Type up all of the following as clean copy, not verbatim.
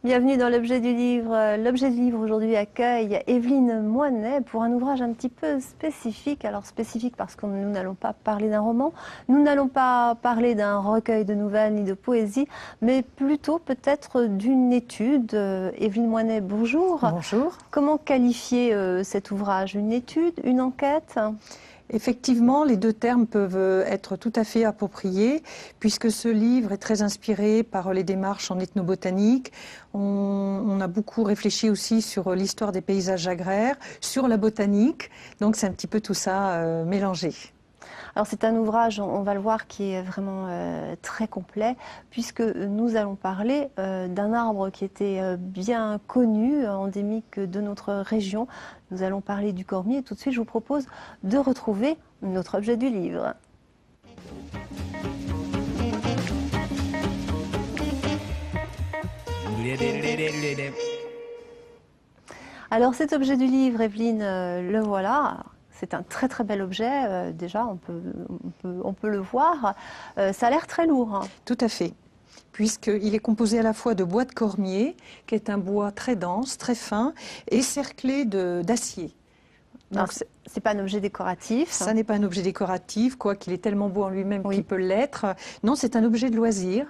Bienvenue dans l'objet du livre. L'objet du livre aujourd'hui accueille Evelyne Moinet pour un ouvrage un petit peu spécifique. Alors spécifique parce que nous n'allons pas parler d'un roman, nous n'allons pas parler d'un recueil de nouvelles ni de poésie, mais plutôt peut-être d'une étude. Evelyne Moinet, bonjour. Bonjour. Comment qualifier cet ouvrage? Une étude, une enquête? Effectivement, les deux termes peuvent être tout à fait appropriés, puisque ce livre est très inspiré par les démarches en ethnobotanique. On a beaucoup réfléchi aussi sur l'histoire des paysages agraires, sur la botanique, donc c'est un petit peu tout ça mélangé. Alors c'est un ouvrage, on va le voir, qui est vraiment très complet, puisque nous allons parler d'un arbre qui était bien connu, endémique de notre région. Nous allons parler du cormier et tout de suite je vous propose de retrouver notre objet du livre. Alors cet objet du livre, Evelyne, le voilà. C'est un très très bel objet, déjà on peut le voir. Ça a l'air très lourd. Hein. Tout à fait, puisqu'il est composé à la fois de bois de cormier, qui est un bois très dense, très fin, et cerclé d'acier. Donc c'est pas un objet décoratif. Ça n'est pas un objet décoratif, quoiqu'il est tellement beau en lui-même Oui. qu'il peut l'être. Non, c'est un objet de loisir.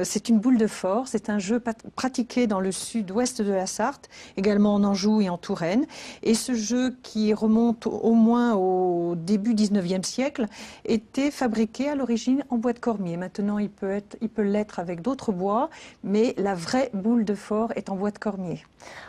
C'est une boule de force, c'est un jeu pratiqué dans le sud-ouest de la Sarthe, également en Anjou et en Touraine. Et ce jeu, qui remonte au moins au début 19e siècle, était fabriqué à l'origine en bois de cormier. Maintenant, il peut l'être avec d'autres bois, mais la vraie boule de fort est en bois de cormier.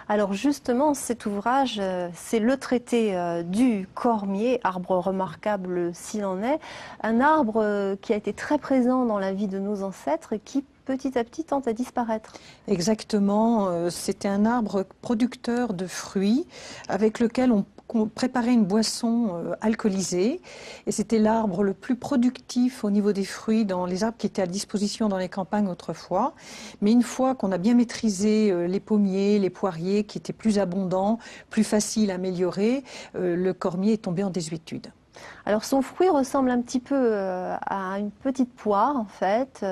Alors justement, cet ouvrage, c'est le traité du cormier, arbre remarquable s'il en est, un arbre qui a été très présent dans la vie de nos ancêtres et qui petit à petit tente à disparaître. Exactement, c'était un arbre producteur de fruits avec lequel on préparait une boisson alcoolisée, et c'était l'arbre le plus productif au niveau des fruits dans les arbres qui étaient à disposition dans les campagnes autrefois. Mais une fois qu'on a bien maîtrisé les pommiers, les poiriers qui étaient plus abondants, plus faciles à améliorer, le cormier est tombé en désuétude. Alors son fruit ressemble un petit peu à une petite poire en fait.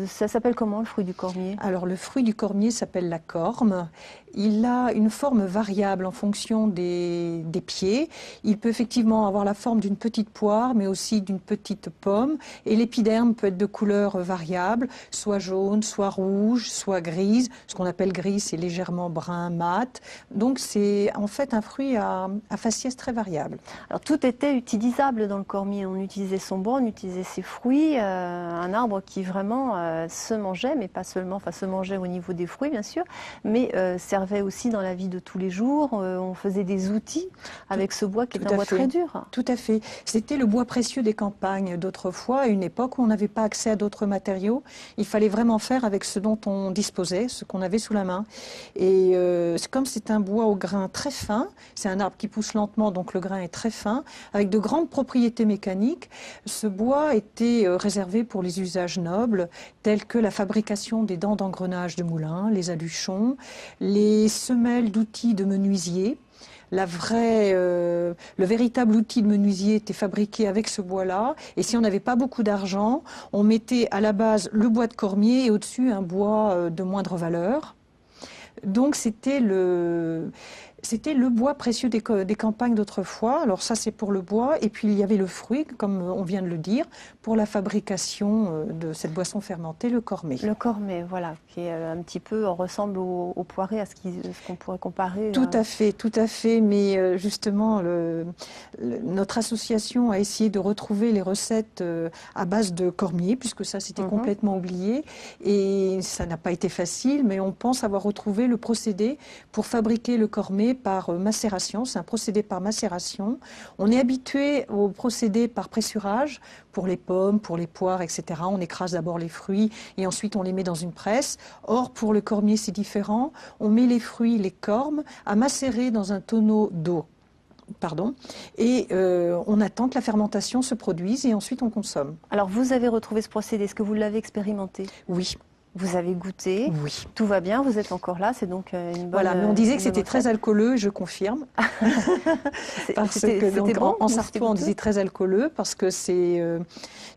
Ça s'appelle comment le fruit du cormier? Alors le fruit du cormier s'appelle la corme. Il a une forme variable en fonction des pieds. Il peut effectivement avoir la forme d'une petite poire, mais aussi d'une petite pomme. Et l'épiderme peut être de couleur variable, soit jaune, soit rouge, soit grise. Ce qu'on appelle grise, c'est légèrement brun mat. Donc c'est en fait un fruit à faciès très variable. Alors tout était utilisable dans le cormier. On utilisait son bois, on utilisait ses fruits. Un arbre qui vraiment se mangeait, mais pas seulement, enfin se mangeait au niveau des fruits bien sûr, mais servait aussi dans la vie de tous les jours. On faisait des outils avec ce bois qui est un bois très dur. Tout à fait. C'était le bois précieux des campagnes d'autrefois, à une époque où on n'avait pas accès à d'autres matériaux. Il fallait vraiment faire avec ce dont on disposait, ce qu'on avait sous la main. Et comme c'est un bois au grain très fin, c'est un arbre qui pousse lentement, donc le grain est très fin, avec de grandes propriétés mécaniques, ce bois était réservé pour les usages nobles, tels que la fabrication des dents d'engrenage de moulin, les aluchons, les semelles d'outils de menuisier. Le véritable outil de menuisier était fabriqué avec ce bois-là. Et si on n'avait pas beaucoup d'argent, on mettait à la base le bois de cormier et au-dessus un bois de moindre valeur. Donc c'était le bois précieux des campagnes d'autrefois. Alors ça, c'est pour le bois. Et puis il y avait le fruit, comme on vient de le dire, pour la fabrication de cette boisson fermentée, le cormet. Le cormet, voilà, qui est un petit peu ressemble au poiré, à ce qu'on pourrait comparer. Tout à fait, tout à fait. Mais justement, notre association a essayé de retrouver les recettes à base de cormier, puisque ça, c'était complètement oublié. Et ça n'a pas été facile, mais on pense avoir retrouvé le procédé pour fabriquer le cormet par macération. C'est un procédé par macération. On est habitué au procédé par pressurage pour les pommes, pour les poires, etc. On écrase d'abord les fruits et ensuite on les met dans une presse. Or, pour le cormier, c'est différent. On met les fruits, les cormes, à macérer dans un tonneau d'eau. Et on attend que la fermentation se produise et ensuite on consomme. Alors vous avez retrouvé ce procédé, est-ce que vous l'avez expérimenté? Oui. Vous avez goûté, Oui. tout va bien, vous êtes encore là, c'est donc une bonne. Voilà, mais on disait que c'était bonne très recette. alcooleux, je confirme. Parce que donc, bon, en c'était sartois, on goûteux. disait très alcooleux parce que c'est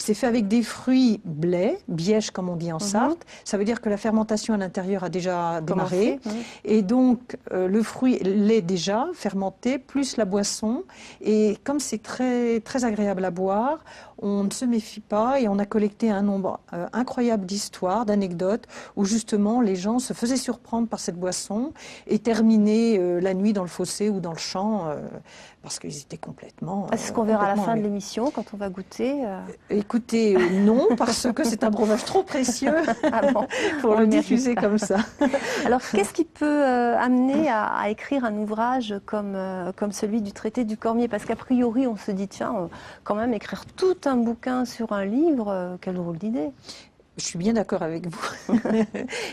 fait avec des fruits blés, bièches comme on dit en Sarthe. Ça veut dire que la fermentation à l'intérieur a déjà démarré. Commencé. Et donc, le fruit l'est déjà fermenté, plus la boisson. Et comme c'est très, très agréable à boire, on ne se méfie pas et on a collecté un nombre incroyable d'histoires, d'anecdotes où justement les gens se faisaient surprendre par cette boisson et terminaient la nuit dans le fossé ou dans le champ parce qu'ils étaient complètement. C'est ce qu'on verra à la complètement fin de allés. l'émission quand on va goûter. Écoutez, non, parce que c'est un breuvage trop précieux Ah bon, pour on le mérite diffuser pas. comme ça. Alors, qu'est-ce qui peut amener à écrire un ouvrage comme celui du traité du Cormier? Parce qu'a priori, on se dit, tiens, quand même, écrire tout un bouquin sur un livre, quelle drôle d'idée. Je suis bien d'accord avec vous.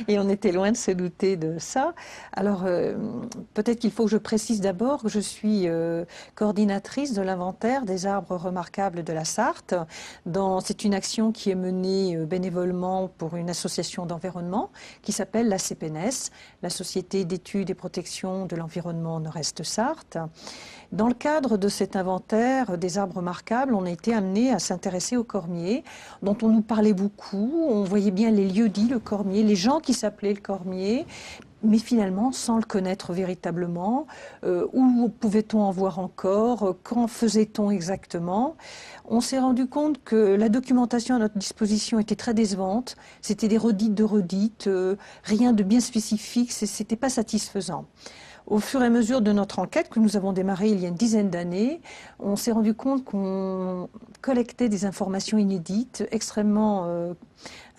Et on était loin de se douter de ça. Alors, peut-être qu'il faut que je précise d'abord que je suis coordinatrice de l'inventaire des arbres remarquables de la Sarthe. C'est une action qui est menée bénévolement pour une association d'environnement qui s'appelle la CPNS, la Société d'études et protection de l'environnement Nord-Est Sarthe. Dans le cadre de cet inventaire des arbres remarquables, on a été amené à s'intéresser au cormier, dont on nous parlait beaucoup. On voyait bien les lieux-dits, le cormier, les gens qui s'appelaient le cormier, mais finalement sans le connaître véritablement. Où pouvait-on en voir encore? Qu'en faisait-on exactement? On s'est rendu compte que la documentation à notre disposition était très décevante. C'était des redites de redites, rien de bien spécifique, c'était pas satisfaisant. Au fur et à mesure de notre enquête, que nous avons démarrée il y a une dizaine d'années, on s'est rendu compte qu'on collectait des informations inédites, extrêmement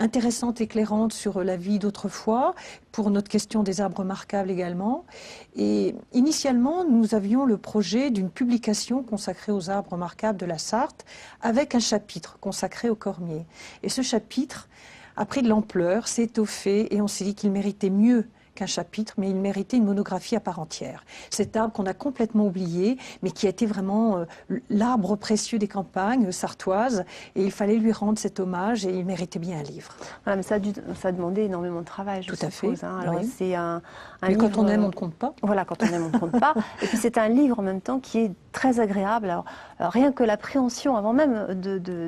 intéressantes, éclairantes sur la vie d'autrefois, pour notre question des arbres remarquables également. Et initialement, nous avions le projet d'une publication consacrée aux arbres remarquables de la Sarthe, avec un chapitre consacré au cormier. Et ce chapitre a pris de l'ampleur, s'est étoffé, et on s'est dit qu'il méritait mieux qu'un chapitre, mais il méritait une monographie à part entière. Cet arbre qu'on a complètement oublié, mais qui a été vraiment l'arbre précieux des campagnes sartoises, et il fallait lui rendre cet hommage, et il méritait bien un livre. Voilà, mais ça a demandé énormément de travail, je Tout à suppose. fait, Alors, oui. c'est un Mais livre, quand on aime, on ne compte pas. Voilà, quand on aime, on ne compte pas. Et puis c'est un livre en même temps qui est très agréable. Alors, rien que l'appréhension, avant même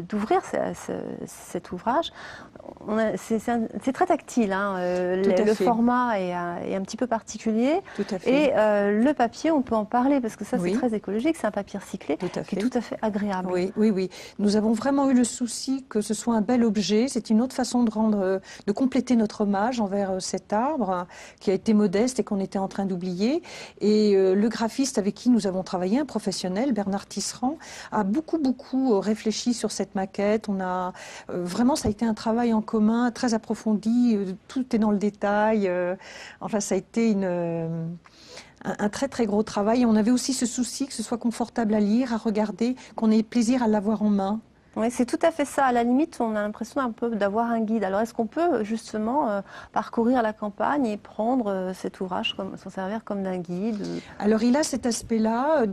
d'ouvrir cet ouvrage, c'est très tactile. Hein. Le format est un petit peu particulier. Tout à fait. Et le papier, on peut en parler parce que ça, Oui. c'est très écologique. C'est un papier recyclé qui est tout à fait agréable. Oui, oui, oui. Nous avons vraiment eu le souci que ce soit un bel objet. C'est une autre façon de compléter notre hommage envers cet arbre qui a été modeste et qu'on était en train d'oublier. Et le graphiste avec qui nous avons travaillé, un professionnel, Bernard Tisserand, a beaucoup réfléchi sur cette maquette. On a vraiment, ça a été un travail en commun très approfondi. Tout est dans le détail. Enfin, ça a été un très gros travail. Et on avait aussi ce souci que ce soit confortable à lire, à regarder, qu'on ait plaisir à l'avoir en main. Oui, c'est tout à fait ça. À la limite, on a l'impression un peu d'avoir un guide. Alors, est-ce qu'on peut justement parcourir la campagne et prendre cet ouvrage, s'en servir comme d'un guide? Alors, il a cet aspect-là.